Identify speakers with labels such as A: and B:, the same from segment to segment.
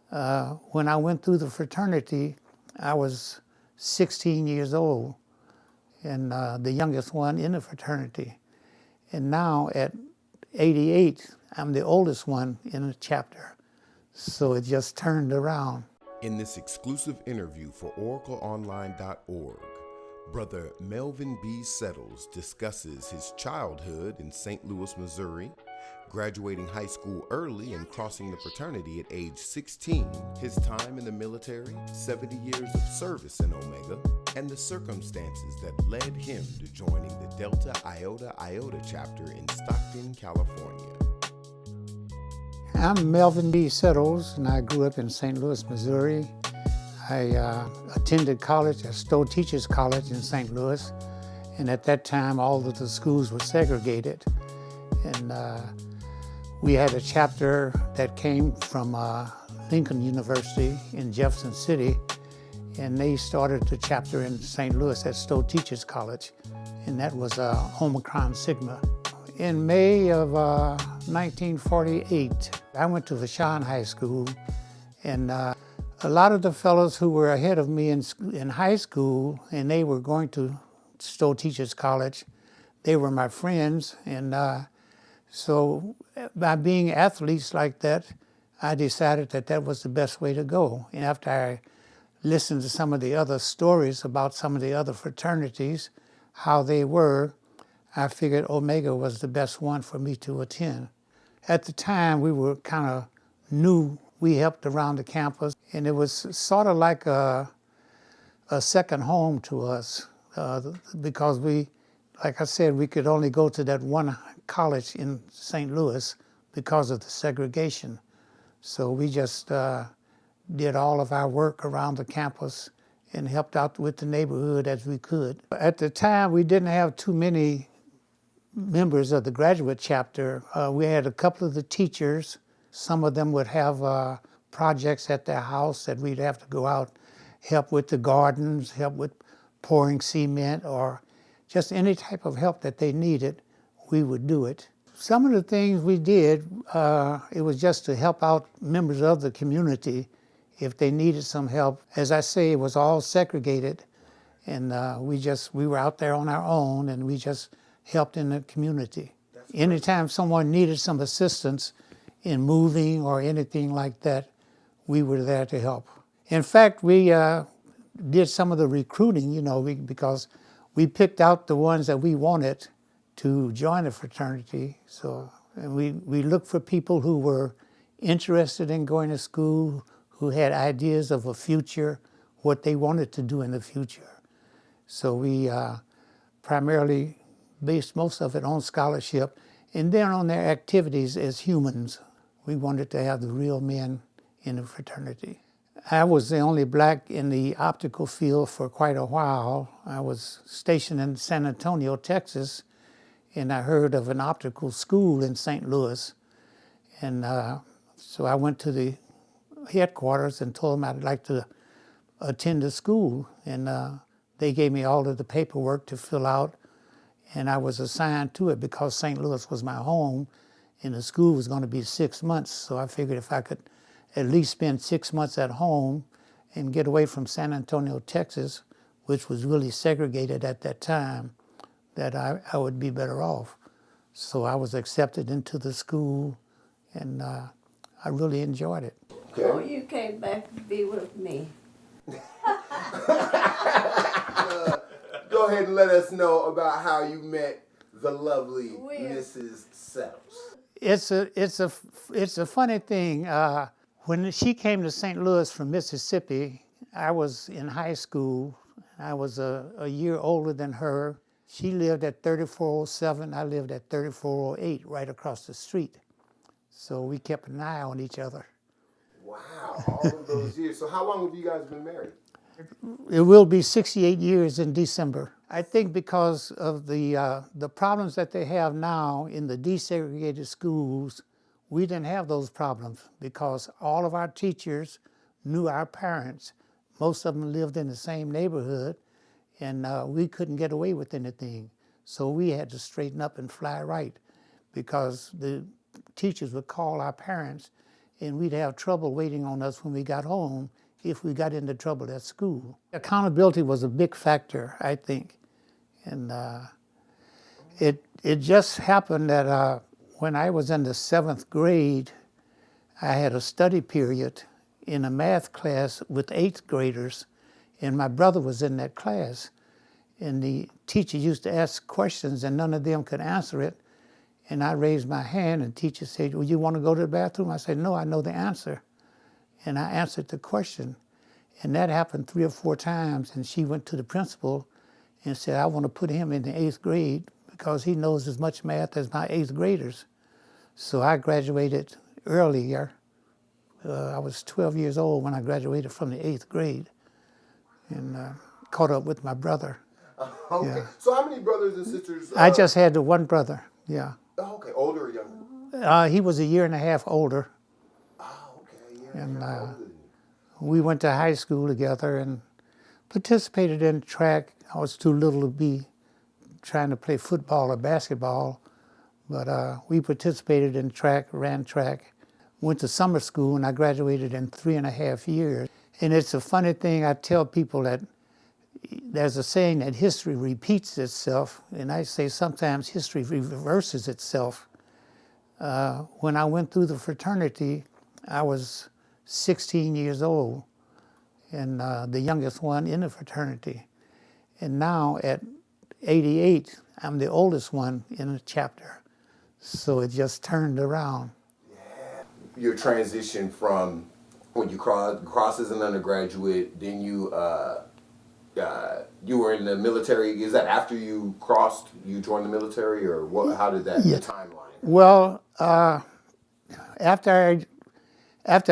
A: When I went through the fraternity, I was 16 years old, and the youngest one in the fraternity. And now at 88, I'm the oldest one in the chapter. So it just turned around.
B: In this exclusive interview for OracleOnline.org, Brother Melvin B. Settles discusses his childhood in St. Louis, Missouri, graduating high school early and crossing the fraternity at age 16, his time in the military, 70 years of service in Omega, and the circumstances that led him to joining the Delta Iota Iota chapter in Stockton, California.
A: I'm Melvin B. Settles, and I grew up in St. Louis, Missouri. I attended college at Stowe Teachers College in St. Louis, and at that time all of the schools were segregated. And we had a chapter that came from Lincoln University in Jefferson City, and they started the chapter in St. Louis at Stowe Teachers College, and that was Omicron Sigma. In May of 1948, I went to Vashon High School, and a lot of the fellows who were ahead of me in high school, and they were going to Stowe Teachers College, they were my friends, and so by being athletes like that, I decided that that was the best way to go. And after I listened to some of the other stories about some of the other fraternities, how they were, I figured Omega was the best one for me to attend. At the time, we were kind of new. We helped around the campus, and it was sort of like a second home to us because we, like I said, we could only go to that one college in St. Louis because of the segregation. So we just did all of our work around the campus and helped out with the neighborhood as we could. At the time, we didn't have too many members of the graduate chapter. We had a couple of the teachers. Some of them would have projects at their house that we'd have to go out, help with the gardens, help with pouring cement, or just any type of help that they needed, we would do it. Some of the things we did, it was just to help out members of the community if they needed some help. As I say, it was all segregated, and we were out there on our own, and we just helped in the community. Anytime someone needed some assistance in moving or anything like that, we were there to help. In fact, we did some of the recruiting, because we picked out the ones that we wanted to join the fraternity. So and we looked for people who were interested in going to school, who had ideas of a future, what they wanted to do in the future. So we primarily based most of it on scholarship, and then on their activities as humans. We wanted to have the real men in the fraternity. I was the only black in the optical field for quite a while. I was stationed in San Antonio, Texas, and I heard of an optical school in St. Louis. And so I went to the headquarters and told them I'd like to attend the school. And they gave me all of the paperwork to fill out, and I was assigned to it because St. Louis was my home, and the school was going to be 6 months. So I figured if I could at least spend 6 months at home and get away from San Antonio, Texas, which was really segregated at that time, that I would be better off. So I was accepted into the school, and I really enjoyed it.
C: Oh, you came back to be with me.
B: Go ahead and let us know about how you met the lovely Mrs. Settles.
A: It's a funny thing. When she came to St. Louis from Mississippi, I was in high school. I was a year older than her. She lived at 3407. I lived at 3408, right across the street. So we kept an eye on each other.
B: Wow, all of those years. So how long have you guys been married?
A: It will be 68 years in December. I think because of the problems that they have now in the desegregated schools, we didn't have those problems because all of our teachers knew our parents. Most of them lived in the same neighborhood, and we couldn't get away with anything. So we had to straighten up and fly right because the teachers would call our parents and we'd have trouble waiting on us when we got home if we got into trouble at school. Accountability was a big factor, I think. And it just happened that when I was in the 7th grade, I had a study period in a math class with 8th graders, and my brother was in that class. And the teacher used to ask questions, and none of them could answer it. And I raised my hand, and the teacher said, "Well, you want to go to the bathroom?" I said, "No, I know the answer." And I answered the question. And that happened 3 or 4 times, and she went to the principal and said, "I want to put him in the 8th grade because he knows as much math as my 8th graders." So I graduated earlier. I was 12 years old when I graduated from the 8th grade, and caught up with my brother.
B: Okay.
A: Yeah.
B: So how many brothers and sisters?
A: I just had the one brother, yeah.
B: Oh, okay, older or younger?
A: He was a year and a half older,
B: Oh, okay, yeah.
A: and
B: older than you.
A: we went to high school together and participated in track. I was too little to be trying to play football or basketball, but we participated in track, ran track, went to summer school, and I graduated in 3.5 years. And it's a funny thing, I tell people that there's a saying that history repeats itself, and I say sometimes history reverses itself. When I went through the fraternity, I was 16 years old, and the youngest one in the fraternity. And now at 88, I'm the oldest one in the chapter. So it just turned around.
B: Your transition from when you crossed as an undergraduate, then you were in the military. Is that after you crossed, you joined the military, or what? How did that, the timeline?
A: Well, after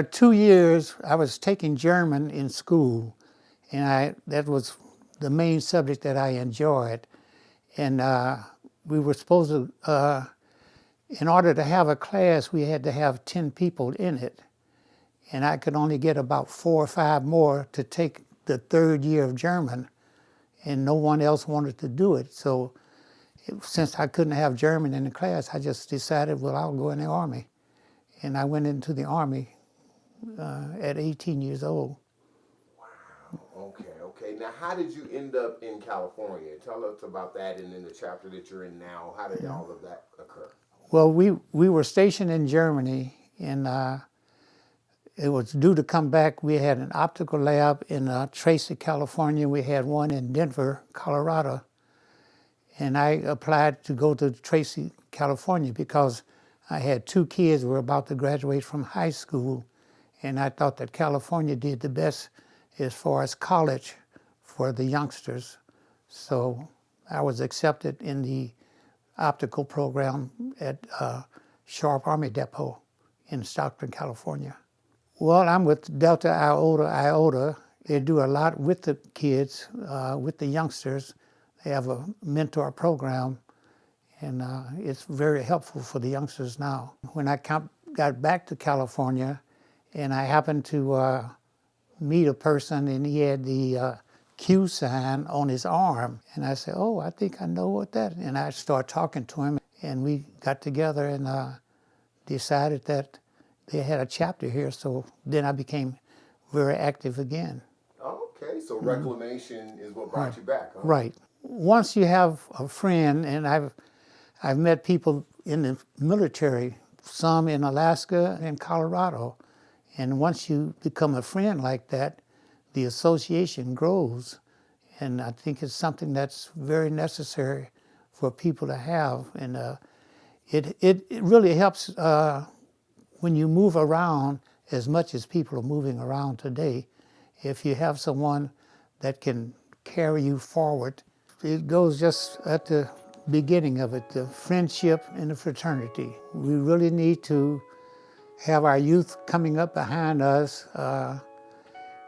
A: 2 years, I was taking German in school, and that was the main subject that I enjoyed. And we were supposed to, in order to have a class, we had to have 10 people in it. And I could only get about 4 or 5 more to take the 3rd year of German, and no one else wanted to do it. So since I couldn't have German in the class, I just decided, well, I'll go in the Army. And I went into the Army at 18 years old.
B: Wow. Okay. Now, how did you end up in California? Tell us about that, and in the chapter that you're in now, how did all of that occur?
A: Well, we were stationed in Germany, and it was due to come back. We had an optical lab in Tracy, California. We had one in Denver, Colorado. And I applied to go to Tracy, California, because I had 2 kids who were about to graduate from high school, and I thought that California did the best as far as college for the youngsters. So I was accepted in the optical program at Sharp Army Depot in Stockton, California. Well, I'm with Delta Iota. They do a lot with the kids, with the youngsters. They have a mentor program, and it's very helpful for the youngsters now. When I got back to California, and I happened to meet a person, and he had the Q sign on his arm, and I said, "Oh, I think I know what that." And I started talking to him, and we got together and decided that they had a chapter here. So then I became very active again.
B: Okay, so reclamation is what brought you back, huh?
A: Right. Once you have a friend, and I've met people in the military, some in Alaska and Colorado, and once you become a friend like that, the association grows, and I think it's something that's very necessary for people to have, and it really helps when you move around as much as people are moving around today. If you have someone that can carry you forward, it goes just at the beginning of it, the friendship and the fraternity. We really need to have our youth coming up behind us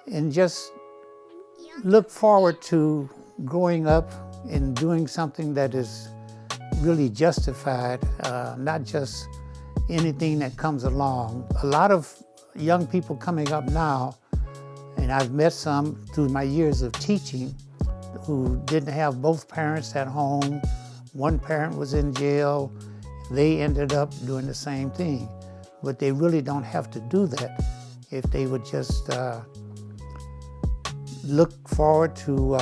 A: and just look forward to growing up and doing something that is really justified, not just anything that comes along. A lot of young people coming up now, and I've met some through my years of teaching, who didn't have both parents at home. One parent was in jail. They ended up doing the same thing. but they really don't have to do that if they would just look forward to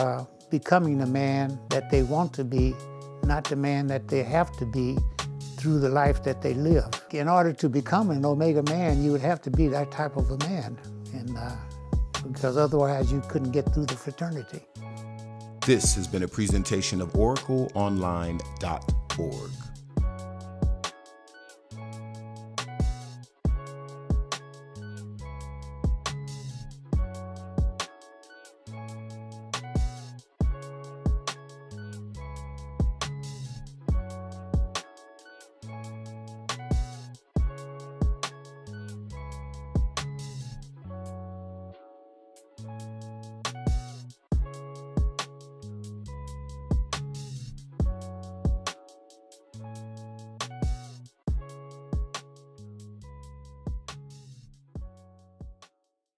A: becoming the man that they want to be, not the man that they have to be through the life that they live. In order to become an Omega man, you would have to be that type of a man, and because otherwise you couldn't get through the fraternity.
B: This has been a presentation of OracleOnline.org.